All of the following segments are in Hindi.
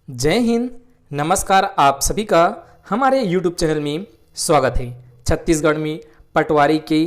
जय हिंद। नमस्कार, आप सभी का हमारे YouTube चैनल में स्वागत है। छत्तीसगढ़ में पटवारी के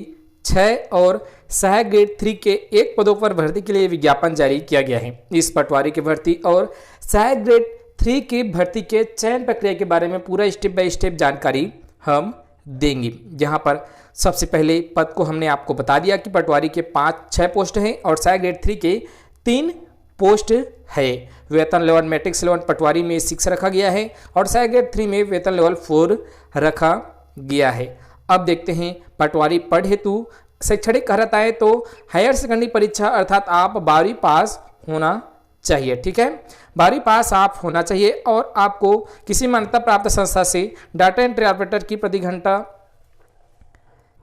6 और सहायक ग्रेड 3 के 1 पदों पर भर्ती के लिए विज्ञापन जारी किया गया है। इस पटवारी की भर्ती और सहायक ग्रेड 3 की भर्ती के चयन प्रक्रिया के बारे में पूरा स्टेप बाय स्टेप जानकारी हम देंगे। यहाँ पर सबसे पहले पद को हमने आपको बता दिया कि पटवारी के 5-6 पोस्ट हैं और सहायक ग्रेड 3 के 3 पोस्ट है। वेतन लेवल मैट्रिक्स लेवल पटवारी में 6 रखा गया है और सहायक ग्रेड 3 में वेतन लेवल 4 रखा गया है। अब देखते हैं पटवारी पद हेतु शैक्षणिक अर्हता है तो हायर सेकेंडरी परीक्षा अर्थात आप 12वीं पास होना चाहिए। ठीक है, 12वीं पास आप होना चाहिए और आपको किसी मान्यता प्राप्त संस्था से डाटा एंट्री ऑपरेटर की प्रति घंटा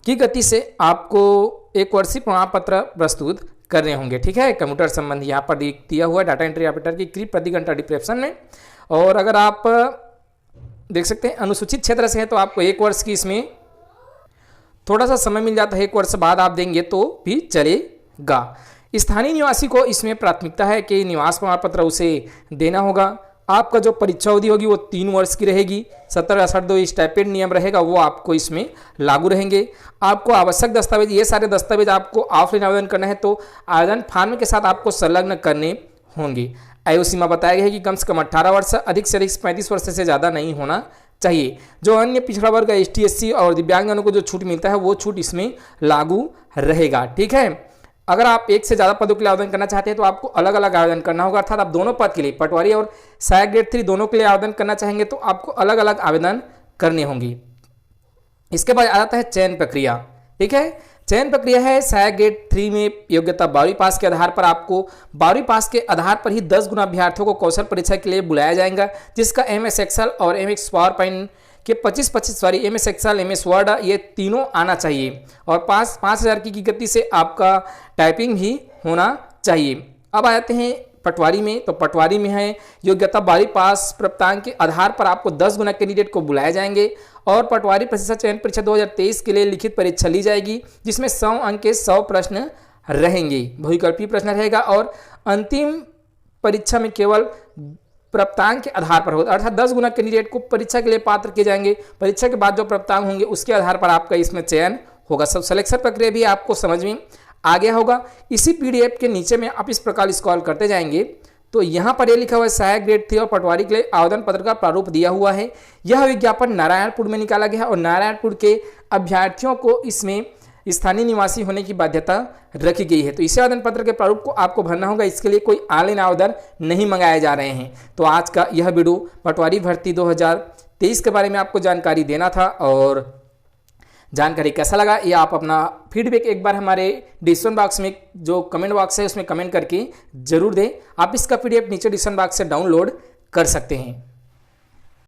की गति से आपको 1 वर्षीय प्रमाण पत्र प्रस्तुत करने होंगे। ठीक है, कंप्यूटर संबंधी यहाँ पर दिया हुआ डाटा एंट्री ऑपरेटर की प्रति घंटा डिप्रेशन में। और अगर आप देख सकते हैं अनुसूचित क्षेत्र से हैं तो आपको 1 वर्ष की इसमें थोड़ा सा समय मिल जाता है, 1 वर्ष बाद आप देंगे तो भी चलेगा। स्थानीय निवासी को इसमें प्राथमिकता है कि निवास प्रमाण पत्र उसे देना होगा। आपका जो परीक्षा अवधि होगी वो 3 वर्ष की रहेगी। 70-62 स्टाइपेंड नियम रहेगा वो आपको इसमें लागू रहेंगे। आपको आवश्यक दस्तावेज, ये सारे दस्तावेज आपको ऑफलाइन आवेदन करना है तो आवेदन फॉर्म के साथ आपको संलग्न करने होंगे। आयु सीमा बताया गया है कि कम से कम 18 वर्ष, अधिक से अधिक 35 वर्ष से ज़्यादा नहीं होना चाहिए। जो अन्य पिछड़ा वर्ग ST SC और दिव्यांगजनों को जो छूट मिलता है वो छूट इसमें लागू रहेगा। ठीक है, अगर आप 1 से ज़्यादा पदों के लिए आवेदन करना चाहते हैं तो आपको अलग अलग आवेदन करना होगा। अर्थात आप दोनों पद के लिए, पटवारी और सहायक ग्रेड 3 दोनों के लिए आवेदन करना चाहेंगे तो आपको अलग अलग आवेदन करने होंगे। इसके बाद आ जाता है चयन प्रक्रिया। ठीक है, चयन प्रक्रिया है सहायक ग्रेड 3 में योग्यता 12वीं पास के आधार पर आपको 12वीं पास के आधार पर ही 10 गुना अभ्यर्थियों को कौशल परीक्षा के लिए बुलाया जाएगा, जिसका MS एक्सेल और MS पावर पॉइंट के 25 MS एक्सेल MS वर्ड ये तीनों आना चाहिए और 5,000 की गति से आपका टाइपिंग भी होना चाहिए। अब आ जाते हैं पटवारी में, तो पटवारी में है योग्यता 12वीं पास प्राप्तांक के आधार पर आपको 10 गुना कैंडिडेट को बुलाए जाएंगे और पटवारी प्रशिक्षण चयन परीक्षा 2023 के लिए लिखित परीक्षा ली जाएगी, जिसमें 100 अंक के 100 प्रश्न रहेंगे। बहुविकल्पीय प्रश्न रहेगा और अंतिम परीक्षा में केवल प्राप्तांक के आधार पर होगा। अर्थात 10 गुना कैंडिडेट को परीक्षा के लिए पात्र किए जाएंगे। परीक्षा के बाद जो प्राप्तांक होंगे उसके आधार पर आपका इसमें चयन होगा। सब सिलेक्शन प्रक्रिया भी आपको समझ में आ गया होगा। इसी PDF के नीचे में आप इस प्रकार स्क्रॉल करते जाएंगे तो यहाँ पर ये लिखा हुआ है सहायक ग्रेड 3 और पटवारी के लिए आवेदन पत्र का प्रारूप दिया हुआ है। यह विज्ञापन नारायणपुर में निकाला गया है और नारायणपुर के अभ्यर्थियों को इसमें स्थानीय निवासी होने की बाध्यता रखी गई है। तो इस आवेदन पत्र के प्रारूप को आपको भरना होगा। इसके लिए कोई ऑनलाइन आवेदन नहीं मंगाए जा रहे हैं। तो आज का यह वीडियो पटवारी भर्ती 2023 के बारे में आपको जानकारी देना था और जानकारी कैसा लगा ये आप अपना फीडबैक एक बार हमारे डिस्क्रिप्शन बॉक्स में जो कमेंट बॉक्स है उसमें कमेंट करके जरूर दें। आप इसका PDF नीचे डिस्क्रिप्शन बॉक्स से डाउनलोड कर सकते हैं।